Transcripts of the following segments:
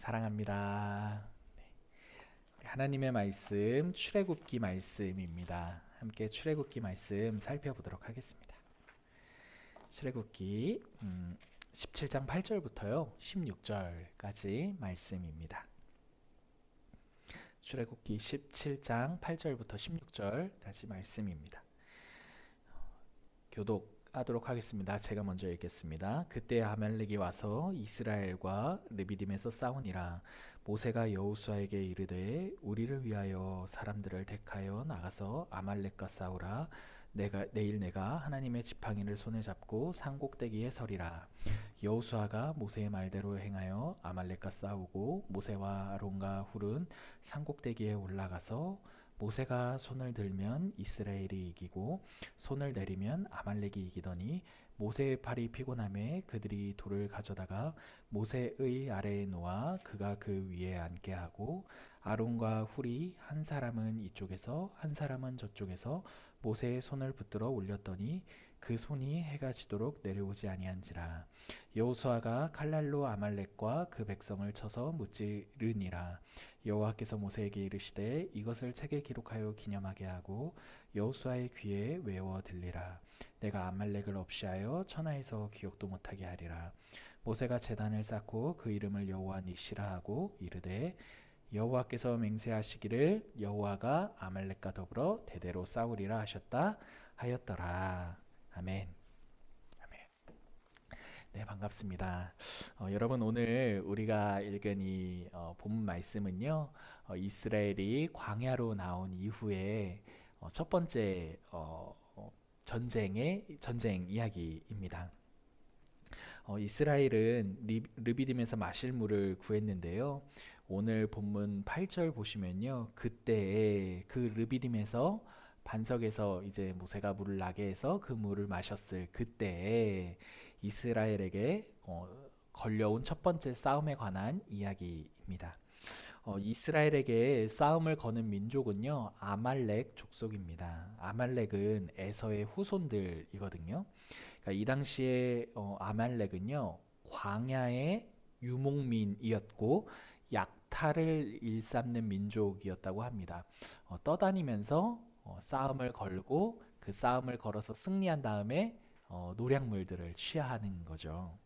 사랑합니다. 하나님의 말씀 출애굽기 말씀입니다. 함께 출애굽기 말씀 살펴보도록 하겠습니다. 출애굽기 17장 8절부터요 16절까지 말씀입니다. 출애굽기 17장 8절부터 16절까지 말씀입니다. 교독하도록 하겠습니다. 제가 먼저 읽겠습니다. 그때 아말렉이 와서 이스라엘과 르비딤에서 싸우니라. 모세가 여호수아에게 이르되 우리를 위하여 사람들을 택하여 나가서 아말렉과 싸우라. 내일 내가 하나님의 지팡이를 손에 잡고 산꼭대기에 서리라. 여호수아가 모세의 말대로 행하여 아말렉과 싸우고 모세와 아론과 훌은 산꼭대기에 올라가서 모세가 손을 들면 이스라엘이 이기고 손을 내리면 아말렉이 이기더니 모세의 팔이 피곤함에 그들이 돌을 가져다가 모세의 아래에 놓아 그가 그 위에 앉게 하고 아론과 훌이 한 사람은 이쪽에서 한 사람은 저쪽에서 모세의 손을 붙들어 올렸더니 그 손이 해가 지도록 내려오지 아니한지라. 여호수아가 칼날로 아말렉과 그 백성을 쳐서 무찌르니라. 여호와께서 모세에게 이르시되 이것을 책에 기록하여 기념하게 하고 여호수아의 귀에 외워 들리라. 내가 아말렉을 없이하여 천하에서 기억도 못하게 하리라. 모세가 제단을 쌓고 그 이름을 여호와 니시라 하고 이르되 여호와께서 맹세하시기를 여호와가 아말렉과 더불어 대대로 싸우리라 하셨다 하였더라. 아멘. 아멘. 네, 반갑습니다. 여러분, 오늘 우리가 읽은 이 본문 말씀은요, 이스라엘이 광야로 나온 이후에 첫 번째 전쟁 이야기입니다. 이스라엘은 르비딤에서 마실 물을 구했는데요. 오늘 본문 8절 보시면요, 그때 그 르비딤에서 반석에서 이제 모세가 물을 나게 해서 그 물을 마셨을 그때 이스라엘에게 걸려온 첫 번째 싸움에 관한 이야기입니다. 이스라엘에게 싸움을 거는 민족은요 아말렉 족속입니다. 아말렉은 에서의 후손들이거든요. 그러니까 이 당시에 아말렉은요 광야의 유목민이었고 약탈을 일삼는 민족이었다고 합니다. 떠다니면서 싸움을 걸고 그 싸움을 걸어서 승리한 다음에 노략물들을 취하는 거죠.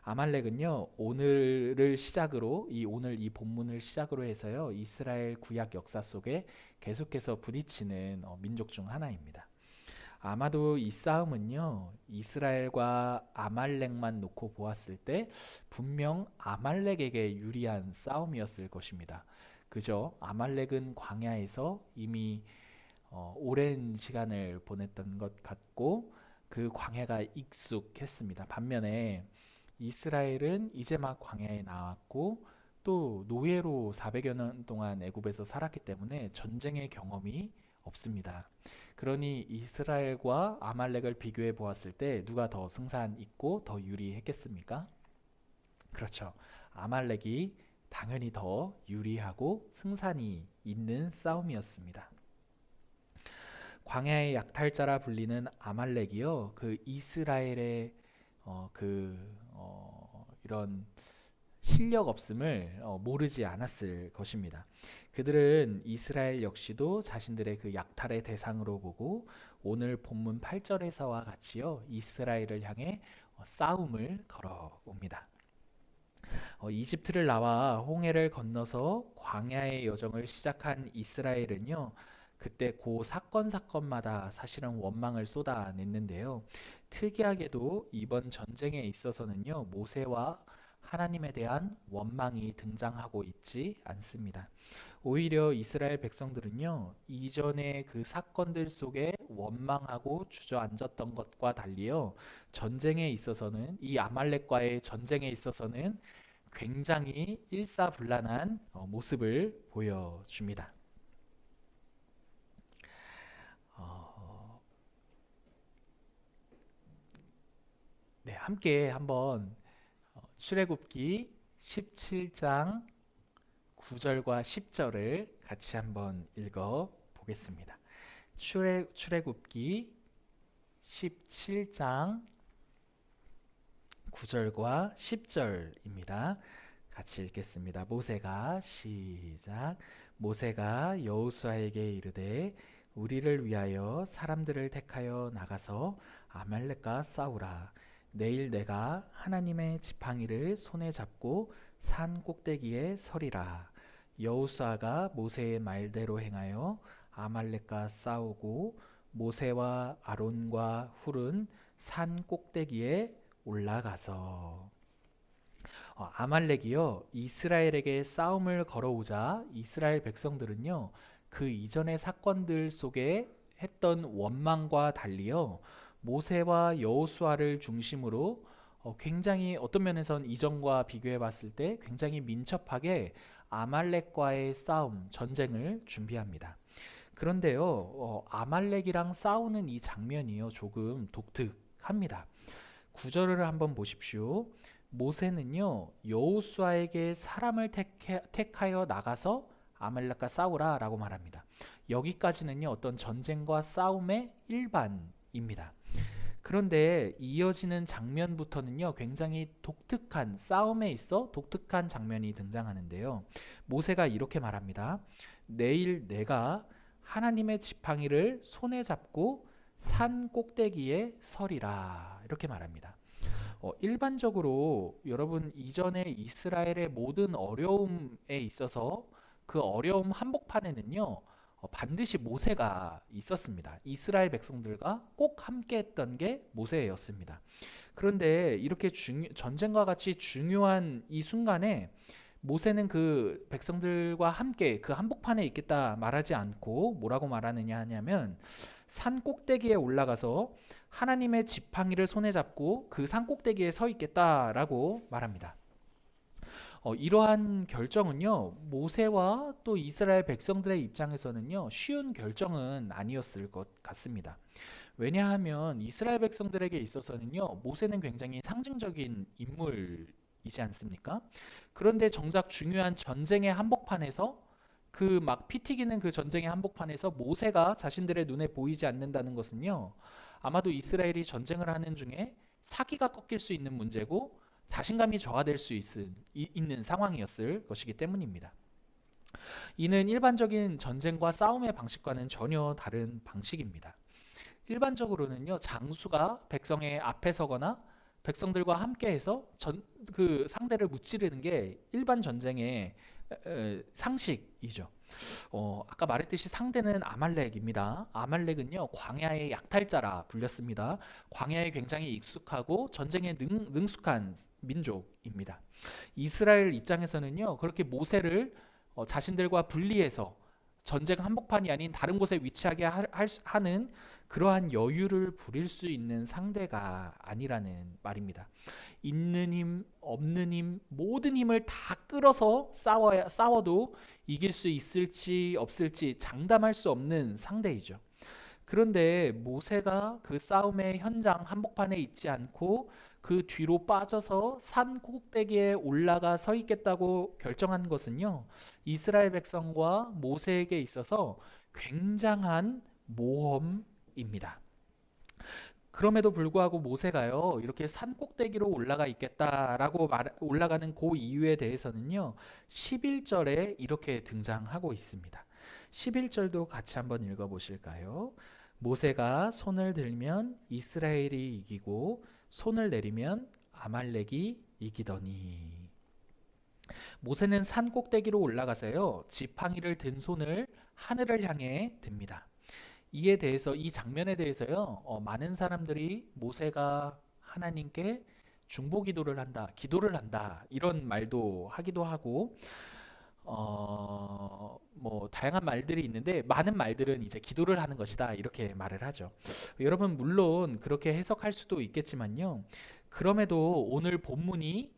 아말렉은요 오늘 이 본문을 시작으로 해서요 이스라엘 구약 역사 속에 계속해서 부딪히는 민족 중 하나입니다. 아마도 이 싸움은요 이스라엘과 아말렉만 놓고 보았을 때 분명 아말렉에게 유리한 싸움이었을 것입니다. 그죠? 아말렉은 광야에서 이미 오랜 시간을 보냈던 것 같고 그 광야가 익숙했습니다. 반면에 이스라엘은 이제 막 광야에 나왔고 또 노예로 400여 년 동안 애굽에서 살았기 때문에 전쟁의 경험이 없습니다. 그러니 이스라엘과 아말렉을 비교해 보았을 때 누가 더 승산 있고 더 유리했겠습니까? 그렇죠. 아말렉이 당연히 더 유리하고 승산이 있는 싸움이었습니다. 광야의 약탈자라 불리는 아말렉이요, 그 이스라엘의 이런 실력 없음을 모르지 않았을 것입니다. 그들은 이스라엘 역시도 자신들의 그 약탈의 대상으로 보고 오늘 본문 8절에서와 같이요 이스라엘을 향해 싸움을 걸어옵니다. 이집트를 나와 홍해를 건너서 광야의 여정을 시작한 이스라엘은요 그때 그 사건마다 사실은 원망을 쏟아냈는데요. 특이하게도 이번 전쟁에 있어서는요 모세와 하나님에 대한 원망이 등장하고 있지 않습니다. 오히려 이스라엘 백성들은요 이전의 그 사건들 속에 원망하고 주저앉았던 것과 달리요 전쟁에 있어서는 이 아말렉과의 전쟁에 있어서는 굉장히 일사불란한 모습을 보여줍니다. 네, 함께 한번 출애굽기 17장 9절과 10절을 같이 한번 읽어 보겠습니다. 출애굽기 17장 9절과 10절입니다. 같이 읽겠습니다. 모세가 시작. 모세가 여호수아에게 이르되 우리를 위하여 사람들을 택하여 나가서 아말렉과 싸우라. 내일 내가 하나님의 지팡이를 손에 잡고 산 꼭대기에 서리라. 여호수아가 모세의 말대로 행하여 아말렉과 싸우고 모세와 아론과 훌은 산 꼭대기에 올라가서 아말렉이요 이스라엘에게 싸움을 걸어오자 이스라엘 백성들은요 그 이전의 사건들 속에 했던 원망과 달리요 모세와 여호수아를 중심으로 굉장히 어떤 면에선 이전과 비교해 봤을 때 굉장히 민첩하게 아말렉과의 싸움, 전쟁을 준비합니다. 그런데요 아말렉이랑 싸우는 이 장면이요 조금 독특합니다. 구절을 한번 보십시오. 모세는요 여호수아에게 사람을 택하여 나가서 아말렉과 싸우라 라고 말합니다. 여기까지는요 어떤 전쟁과 싸움의 일반입니다. 그런데 이어지는 장면부터는요 굉장히 독특한 싸움에 있어 독특한 장면이 등장하는데요. 모세가 이렇게 말합니다. 내일 내가 하나님의 지팡이를 손에 잡고 산 꼭대기에 서리라 이렇게 말합니다. 일반적으로 여러분 이전에 이스라엘의 모든 어려움에 있어서 그 어려움 한복판에는요 반드시 모세가 있었습니다. 이스라엘 백성들과 꼭 함께 했던 게 모세였습니다. 그런데 이렇게 전쟁과 같이 중요한 이 순간에 모세는 그 백성들과 함께 그 한복판에 있겠다 말하지 않고 뭐라고 말하느냐 하냐면 산 꼭대기에 올라가서 하나님의 지팡이를 손에 잡고 그 산 꼭대기에 서 있겠다라고 말합니다. 이러한 결정은요 모세와 또 이스라엘 백성들의 입장에서는요 쉬운 결정은 아니었을 것 같습니다. 왜냐하면 이스라엘 백성들에게 있어서는요 모세는 굉장히 상징적인 인물이지 않습니까? 그런데 정작 중요한 전쟁의 한복판에서 그 막 피 튀기는 그 전쟁의 한복판에서 모세가 자신들의 눈에 보이지 않는다는 것은요 아마도 이스라엘이 전쟁을 하는 중에 사기가 꺾일 수 있는 문제고 자신감이 저하될 수 있는 상황이었을 것이기 때문입니다. 이는 일반적인 전쟁과 싸움의 방식과는 전혀 다른 방식입니다. 일반적으로는요 장수가 백성의 앞에 서거나 백성들과 함께해서 그 상대를 무찌르는 게 일반 전쟁의 상식이죠. 아까 말했듯이 상대는 아말렉입니다. 아말렉은요 광야의 약탈자라 불렸습니다. 광야에 굉장히 익숙하고 전쟁에 능숙한 민족입니다. 이스라엘 입장에서는요 그렇게 모세를 자신들과 분리해서 전쟁 한복판이 아닌 다른 곳에 위치하게 하는 그러한 여유를 부릴 수 있는 상대가 아니라는 말입니다. 있는 힘, 없는 힘, 모든 힘을 다 끌어서 싸워도 이길 수 있을지 없을지 장담할 수 없는 상대이죠. 그런데 모세가 그 싸움의 현장 한복판에 있지 않고 그 뒤로 빠져서 산 꼭대기에 올라가 서 있겠다고 결정한 것은요 이스라엘 백성과 모세에게 있어서 굉장한 모험입니다. 그럼에도 불구하고 모세가요 이렇게 산 꼭대기로 올라가 있겠다라고 올라가는 그 이유에 대해서는요 11절에 이렇게 등장하고 있습니다. 11절도 같이 한번 읽어보실까요? 모세가 손을 들면 이스라엘이 이기고 손을 내리면 아말렉이 이기더니. 모세는 산 꼭대기로 올라가서요 지팡이를 든 손을 하늘을 향해 듭니다. 이에 대해서 이 장면에 대해서요 많은 사람들이 모세가 하나님께 중보 기도를 한다 이런 말도 하기도 하고 뭐 다양한 말들이 있는데 많은 말들은 이제 기도를 하는 것이다 이렇게 말을 하죠. 여러분 물론 그렇게 해석할 수도 있겠지만요 그럼에도 오늘 본문이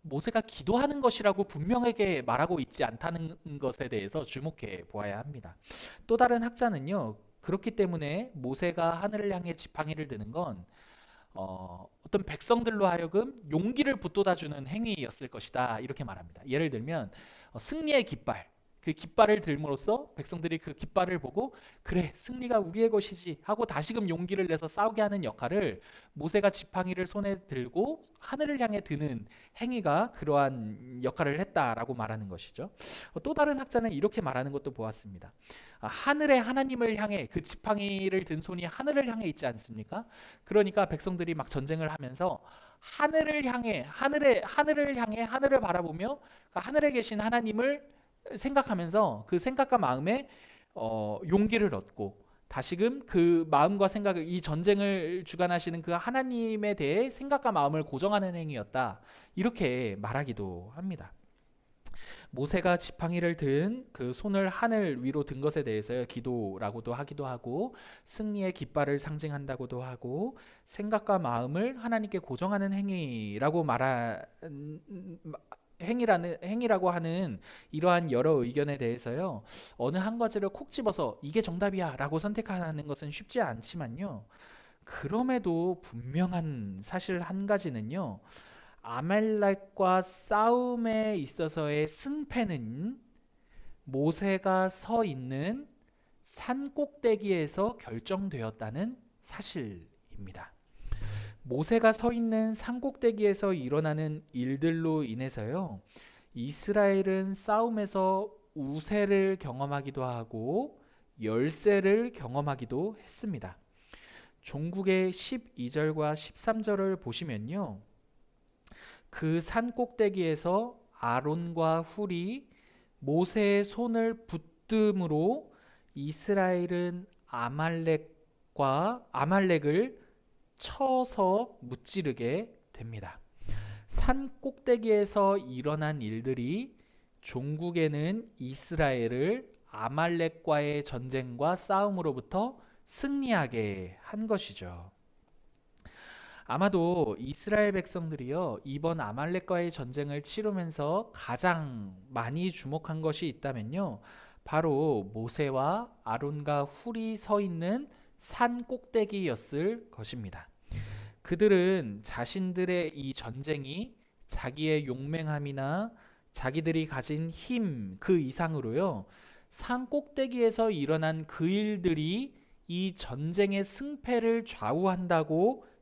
모세가 기도하는 것이라고 분명하게 말하고 있지 않다는 것에 대해서 주목해 보아야 합니다. 또 다른 학자는요 그렇기 때문에 모세가 하늘을 향해 지팡이를 드는 건 어떤 백성들로 하여금 용기를 북돋아주는 행위였을 것이다 이렇게 말합니다. 예를 들면 승리의 깃발, 그 깃발을 들므로써 백성들이 그 깃발을 보고 그래 승리가 우리의 것이지 하고 다시금 용기를 내서 싸우게 하는 역할을 모세가 지팡이를 손에 들고 하늘을 향해 드는 행위가 그러한 역할을 했다라고 말하는 것이죠. 또 다른 학자는 이렇게 말하는 것도 보았습니다. 하늘의 하나님을 향해 그 지팡이를 든 손이 하늘을 향해 있지 않습니까? 그러니까 백성들이 막 전쟁을 하면서 하늘을 향해 하늘을 향해 하늘을 바라보며 하늘에 계신 하나님을 생각하면서 그 생각과 마음에 용기를 얻고 다시금 그 마음과 생각을 이 전쟁을 주관하시는 그 하나님에 대해 생각과 마음을 고정하는 행위였다. 이렇게 말하기도 합니다. 모세가 지팡이를 든 그 손을 하늘 위로 든 것에 대해서 기도라고도 하기도 하고 승리의 깃발을 상징한다고도 하고 생각과 마음을 하나님께 고정하는 행위라고 하는 이러한 여러 의견에 대해서요. 어느 한 가지를 콕 집어서 이게 정답이야라고 선택하는 것은 쉽지 않지만요. 그럼에도 분명한 사실 한 가지는요. 아말렉과 싸움에 있어서의 승패는 모세가 서 있는 산 꼭대기에서 결정되었다는 사실입니다. 모세가 서 있는 산 꼭대기에서 일어나는 일들로 인해서요. 이스라엘은 싸움에서 우세를 경험하기도 하고 열세를 경험하기도 했습니다. 종국의 12절과 13절을 보시면요. 그 산 꼭대기에서 아론과 훌이 모세의 손을 붙듦으로 이스라엘은 아말렉을 쳐서 무찌르게 됩니다. 산 꼭대기에서 일어난 일들이 종국에는 이스라엘을 아말렉과의 전쟁과 싸움으로부터 승리하게 한 것이죠. 아마도 이스라엘 백성들이요 이번 아말렉과의 전쟁을 치르면서 가장 많이 주목한 것이 있다면요 바로 모세와 아론과 훌이 서 있는 산 꼭대기였을 것입니다. 그들은 자신들의 이 전쟁이 자기의 용맹함이나 자기들이 가진 힘 그 이상으로요 산 꼭대기에서 일어난 그 일들이 이 전쟁의 승패를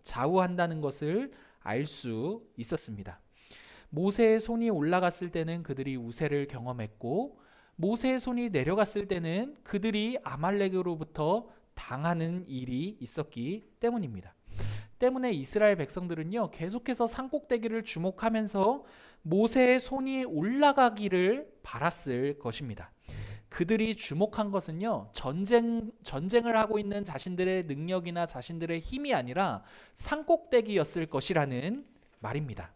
좌우한다는 것을 알 수 있었습니다. 모세의 손이 올라갔을 때는 그들이 우세를 경험했고 모세의 손이 내려갔을 때는 그들이 아말렉으로부터 당하는 일이 있었기 때문입니다. 때문에 이스라엘 백성들은요 계속해서 산꼭대기를 주목하면서 모세의 손이 올라가기를 바랐을 것입니다. 그들이 주목한 것은요 전쟁을 하고 있는 자신들의 능력이나 자신들의 힘이 아니라 산꼭대기였을 것이라는 말입니다.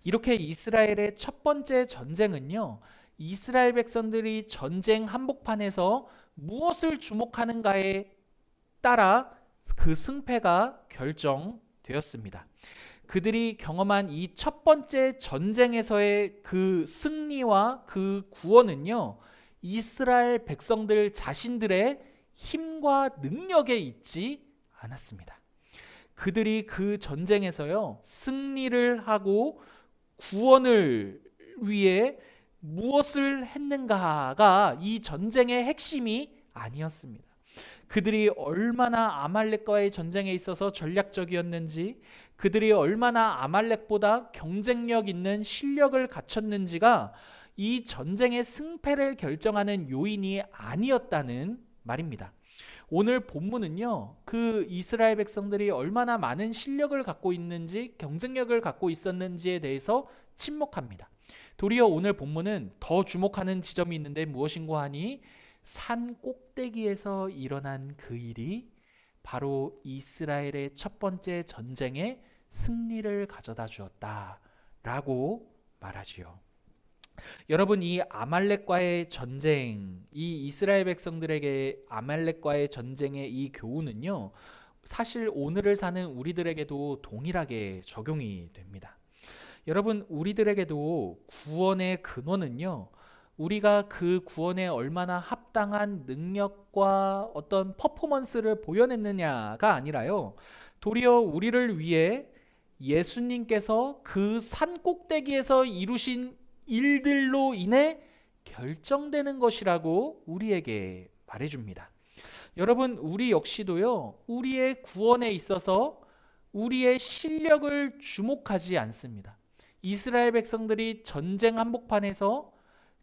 이렇게 이스라엘의 첫 번째 전쟁은요 이스라엘 백성들이 전쟁 한복판에서 무엇을 주목하는가에 따라 그 승패가 결정되었습니다. 그들이 경험한 이 첫 번째 전쟁에서의 그 승리와 그 구원은요 이스라엘 백성들 자신들의 힘과 능력에 있지 않았습니다. 그들이 그 전쟁에서요 승리를 하고 구원을 위해 무엇을 했는가가 이 전쟁의 핵심이 아니었습니다. 그들이 얼마나 아말렉과의 전쟁에 있어서 전략적이었는지, 그들이 얼마나 아말렉보다 경쟁력 있는 실력을 갖췄는지가 이 전쟁의 승패를 결정하는 요인이 아니었다는 말입니다. 오늘 본문은요, 그 이스라엘 백성들이 얼마나 많은 실력을 갖고 있는지, 경쟁력을 갖고 있었는지에 대해서 침묵합니다. 도리어 오늘 본문은 더 주목하는 지점이 있는데 무엇인고 하니 산 꼭대기에서 일어난 그 일이 바로 이스라엘의 첫 번째 전쟁의 승리를 가져다 주었다라고 말하지요. 여러분, 이 아말렉과의 전쟁, 이 이스라엘 백성들에게 아말렉과의 전쟁의 이 교훈은요, 사실 오늘을 사는 우리들에게도 동일하게 적용이 됩니다. 여러분, 우리들에게도 구원의 근원은요, 우리가 그 구원에 얼마나 합당한 능력과 어떤 퍼포먼스를 보여냈느냐가 아니라요, 도리어 우리를 위해 예수님께서 그 산 꼭대기에서 이루신 일들로 인해 결정되는 것이라고 우리에게 말해줍니다. 여러분, 우리 역시도요, 우리의 구원에 있어서 우리의 실력을 주목하지 않습니다. 이스라엘 백성들이 전쟁 한복판에서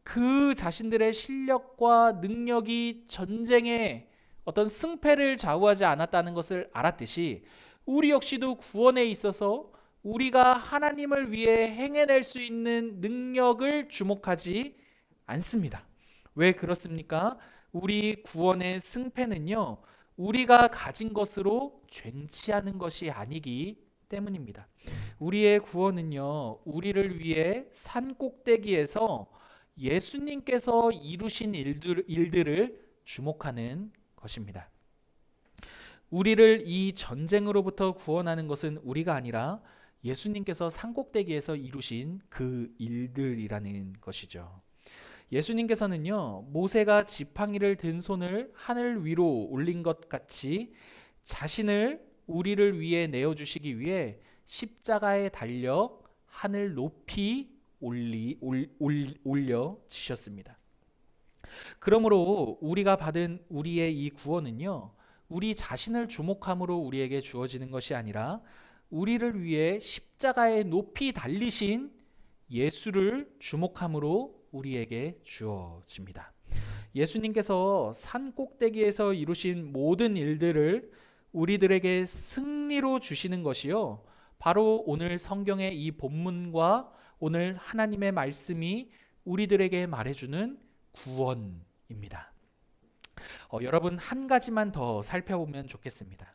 그 자신들의 실력과 능력이 전쟁의 어떤 승패를 좌우하지 않았다는 것을 알았듯이 우리 역시도 구원에 있어서 우리가 하나님을 위해 행해낼 수 있는 능력을 주목하지 않습니다. 왜 그렇습니까? 우리 구원의 승패는요, 우리가 가진 것으로 쟁취하는 것이 아니기 때문입니다. 우리의 구원은요, 우리를 위해 산 꼭대기에서 예수님께서 이루신 일들을 주목하는 것입니다. 우리를 이 전쟁으로부터 구원하는 것은 우리가 아니라 예수님께서 산 꼭대기에서 이루신 그 일들이라는 것이죠. 예수님께서는요, 모세가 지팡이를 든 손을 하늘 위로 올린 것 같이 자신을 우리를 위해 내어주시기 위해 십자가에 달려 하늘 높이 올려지셨습니다. 그러므로 우리가 받은 우리의 이 구원은요, 우리 자신을 주목함으로 우리에게 주어지는 것이 아니라 우리를 위해 십자가에 높이 달리신 예수를 주목함으로 우리에게 주어집니다. 예수님께서 산 꼭대기에서 이루신 모든 일들을 우리들에게 승리로 주시는 것이요, 바로 오늘 성경의 이 본문과 오늘 하나님의 말씀이 우리들에게 말해주는 구원입니다. 여러분, 한 가지만 더 살펴보면 좋겠습니다.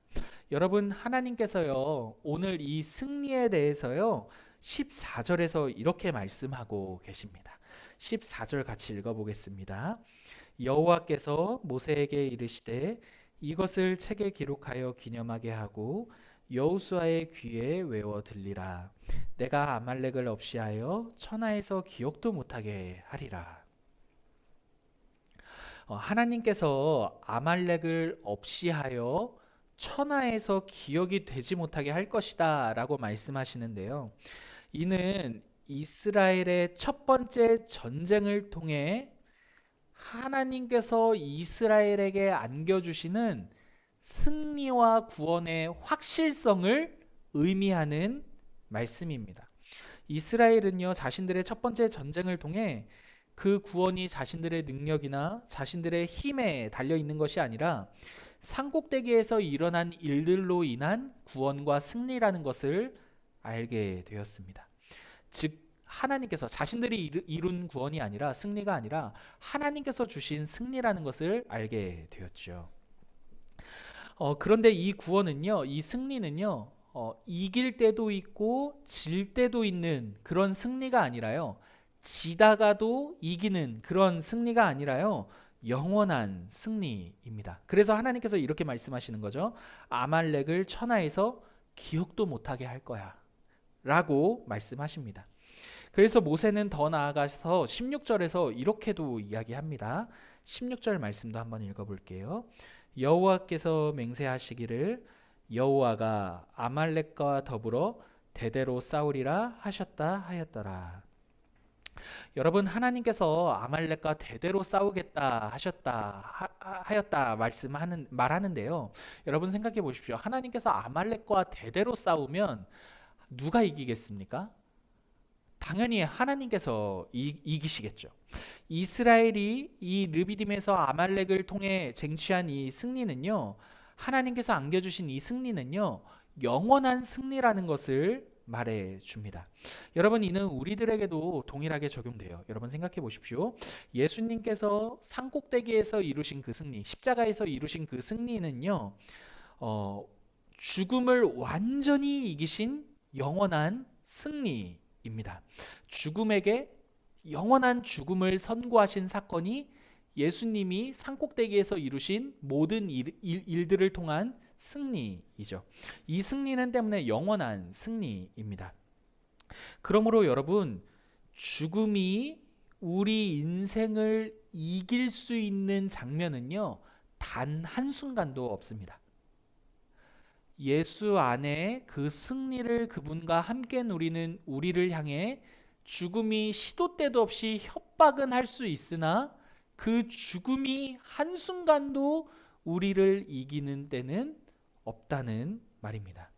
여러분, 하나님께서요, 오늘 이 승리에 대해서요, 14절에서 이렇게 말씀하고 계십니다. 14절 같이 읽어보겠습니다. 여호와께서 모세에게 이르시되 이것을 책에 기록하여 기념하게 하고 여호수아의 귀에 외워 들리라. 내가 아말렉을 없이 하여 천하에서 기억도 못하게 하리라. 하나님께서 아말렉을 없이 하여 천하에서 기억이 되지 못하게 할 것이다 라고 말씀하시는데요, 이는 이스라엘의 첫 번째 전쟁을 통해 하나님께서 이스라엘에게 안겨주시는 승리와 구원의 확실성을 의미하는 말씀입니다. 이스라엘은요, 자신들의 첫 번째 전쟁을 통해 그 구원이 자신들의 능력이나 자신들의 힘에 달려 있는 것이 아니라 산꼭대기에서 일어난 일들로 인한 구원과 승리라는 것을 알게 되었습니다. 즉, 하나님께서 자신들이 이룬 구원이 아니라, 승리가 아니라 하나님께서 주신 승리라는 것을 알게 되었죠. 그런데 이 구원은요, 이 승리는요, 이길 때도 있고 질 때도 있는 그런 승리가 아니라요, 지다가도 이기는 그런 승리가 아니라요, 영원한 승리입니다. 그래서 하나님께서 이렇게 말씀하시는 거죠. 아말렉을 천하에서 기억도 못하게 할 거야 라고 말씀하십니다. 그래서 모세는 더 나아가서 16절에서 이렇게도 이야기합니다. 16절 말씀도 한번 읽어볼게요. 여호와께서 맹세하시기를 여호와가 아말렉과 더불어 대대로 싸우리라 하셨다 하였더라. 여러분, 하나님께서 아말렉과 대대로 싸우겠다 하였다 말하는데요. 여러분 생각해 보십시오. 하나님께서 아말렉과 대대로 싸우면 누가 이기겠습니까? 당연히 하나님께서 이기시겠죠. 이스라엘이 이 르비딤에서 아말렉을 통해 쟁취한 이 승리는요, 하나님께서 안겨주신 이 승리는요, 영원한 승리라는 것을 말해줍니다. 여러분, 이는 우리들에게도 동일하게 적용돼요. 여러분 생각해 보십시오. 예수님께서 산꼭대기에서 이루신 그 승리, 십자가에서 이루신 그 승리는요, 죽음을 완전히 이기신 영원한 승리입니다. 죽음에게 영원한 죽음을 선고하신 사건이 예수님이 산꼭대기에서 이루신 모든 일들을 통한 승리이죠. 이 승리는 때문에 영원한 승리입니다. 그러므로 여러분, 죽음이 우리 인생을 이길 수 있는 장면은요, 단 한순간도 없습니다. 예수 안에 그 승리를 그분과 함께 누리는 우리를 향해 죽음이 시도 때도 없이 협박은 할 수 있으나 그 죽음이 한순간도 우리를 이기는 때는 없다는 말입니다.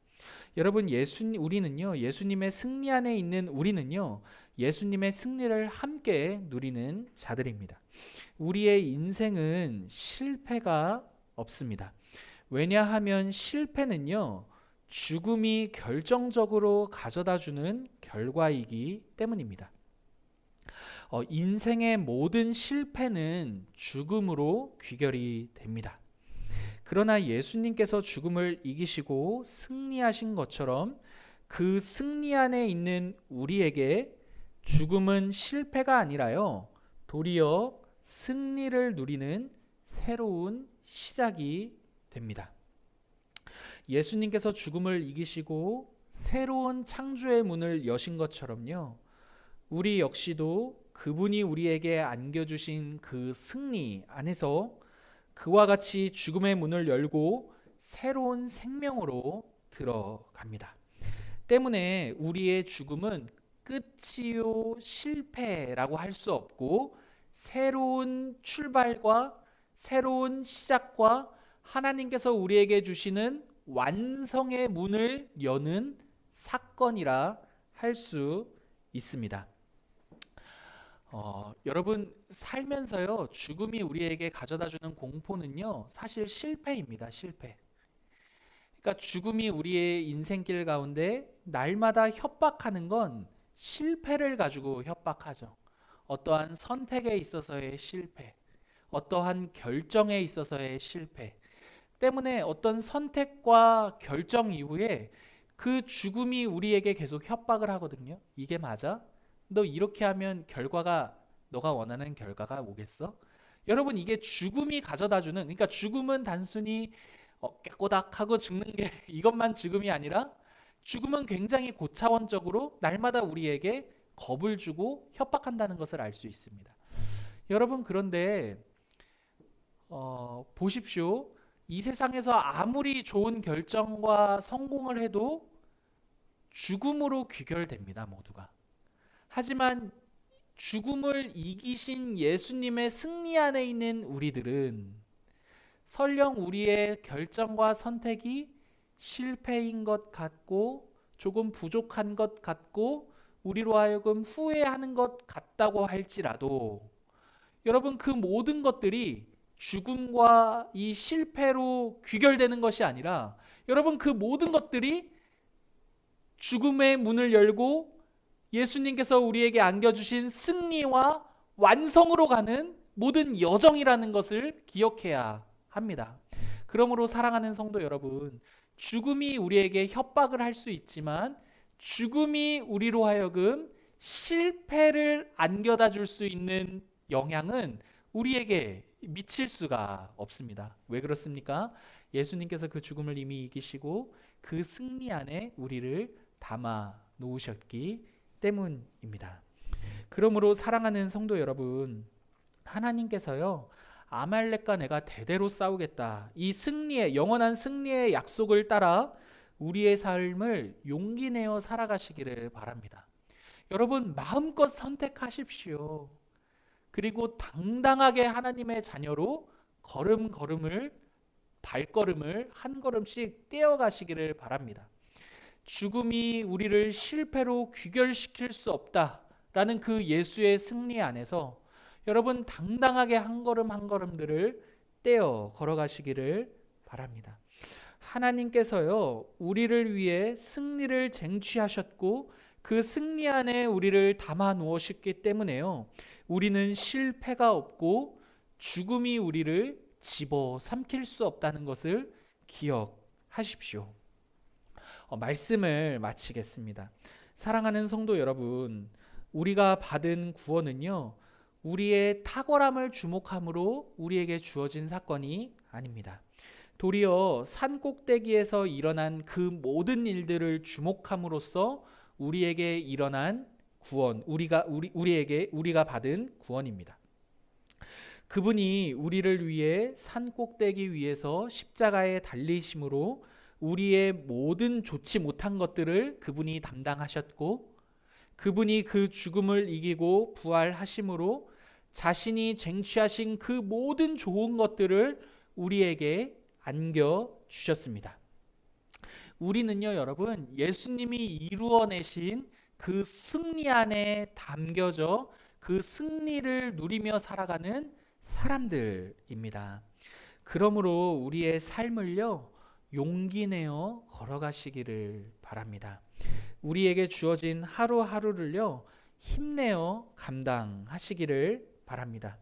여러분, 우리는요, 예수님의 승리 안에 있는 우리는요, 예수님의 승리를 함께 누리는 자들입니다. 우리의 인생은 실패가 없습니다. 왜냐하면 실패는요, 죽음이 결정적으로 가져다주는 결과이기 때문입니다. 인생의 모든 실패는 죽음으로 귀결이 됩니다. 그러나 예수님께서 죽음을 이기시고 승리하신 것처럼 그 승리 안에 있는 우리에게 죽음은 실패가 아니라요, 도리어 승리를 누리는 새로운 시작이 됩니다. 예수님께서 죽음을 이기시고 새로운 창조의 문을 여신 것처럼요, 우리 역시도 그분이 우리에게 안겨주신 그 승리 안에서 그와 같이 죽음의 문을 열고 새로운 생명으로 들어갑니다. 때문에 우리의 죽음은 끝이요 실패라고 할 수 없고 새로운 출발과 새로운 시작과 하나님께서 우리에게 주시는 완성의 문을 여는 사건이라 할 수 있습니다. 여러분, 살면서요, 죽음이 우리에게 가져다주는 공포는요, 사실 실패입니다. 실패. 그러니까 죽음이 우리의 인생길 가운데 날마다 협박하는 건 실패를 가지고 협박하죠. 어떠한 선택에 있어서의 실패, 어떠한 결정에 있어서의 실패 때문에 어떤 선택과 결정 이후에 그 죽음이 우리에게 계속 협박을 하거든요. 이게 맞아? 너 이렇게 하면 너가 원하는 결과가 오겠어? 여러분, 이게 죽음이 가져다주는, 그러니까 죽음은 단순히 깨꼬닥하고 죽는 게 이것만 죽음이 아니라 죽음은 굉장히 고차원적으로 날마다 우리에게 겁을 주고 협박한다는 것을 알 수 있습니다. 여러분, 그런데 보십시오. 이 세상에서 아무리 좋은 결정과 성공을 해도 죽음으로 귀결됩니다, 모두가. 하지만 죽음을 이기신 예수님의 승리 안에 있는 우리들은 설령 우리의 결정과 선택이 실패인 것 같고 조금 부족한 것 같고 우리로 하여금 후회하는 것 같다고 할지라도 여러분, 그 모든 것들이 죽음과 이 실패로 귀결되는 것이 아니라 여러분, 그 모든 것들이 죽음의 문을 열고 예수님께서 우리에게 안겨주신 승리와 완성으로 가는 모든 여정이라는 것을 기억해야 합니다. 그러므로 사랑하는 성도 여러분, 죽음이 우리에게 협박을 할 수 있지만 죽음이 우리로 하여금 실패를 안겨다 줄 수 있는 영향은 우리에게 미칠 수가 없습니다. 왜 그렇습니까? 예수님께서 그 죽음을 이미 이기시고 그 승리 안에 우리를 담아 놓으셨기 때문입니다. 그러므로 사랑하는 성도 여러분, 하나님께서요, 아말렉과 내가 대대로 싸우겠다, 이 승리의 영원한 승리의 약속을 따라 우리의 삶을 용기 내어 살아가시기를 바랍니다. 여러분, 마음껏 선택하십시오. 그리고 당당하게 하나님의 자녀로 발걸음을 한 걸음씩 떼어가시기를 바랍니다. 죽음이 우리를 실패로 귀결시킬 수 없다라는 그 예수의 승리 안에서 여러분, 당당하게 한 걸음 한 걸음들을 떼어 걸어가시기를 바랍니다. 하나님께서요, 우리를 위해 승리를 쟁취하셨고 그 승리 안에 우리를 담아 놓으셨기 때문에요, 우리는 실패가 없고 죽음이 우리를 집어삼킬 수 없다는 것을 기억하십시오. 말씀을 마치겠습니다. 사랑하는 성도 여러분, 우리가 받은 구원은요, 우리의 탁월함을 주목함으로 우리에게 주어진 사건이 아닙니다. 도리어 산 꼭대기에서 일어난 그 모든 일들을 주목함으로써 우리에게 일어난 구원, 우리가 받은 구원입니다. 그분이 우리를 위해 산 꼭대기 위에서 십자가에 달리심으로 우리의 모든 좋지 못한 것들을 그분이 담당하셨고 그분이 그 죽음을 이기고 부활하심으로 자신이 쟁취하신 그 모든 좋은 것들을 우리에게 안겨 주셨습니다. 우리는요, 여러분, 예수님이 이루어내신 그 승리 안에 담겨져 그 승리를 누리며 살아가는 사람들입니다. 그러므로 우리의 삶을요, 용기 내어 걸어가시기를 바랍니다. 우리에게 주어진 하루하루를요, 힘내어 감당하시기를 바랍니다.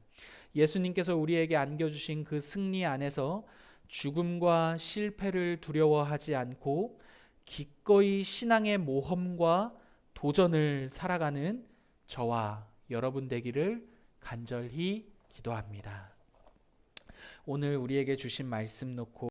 예수님께서 우리에게 안겨주신 그 승리 안에서 죽음과 실패를 두려워하지 않고 기꺼이 신앙의 모험과 도전을 살아가는 저와 여러분 되기를 간절히 기도합니다. 오늘 우리에게 주신 말씀 놓고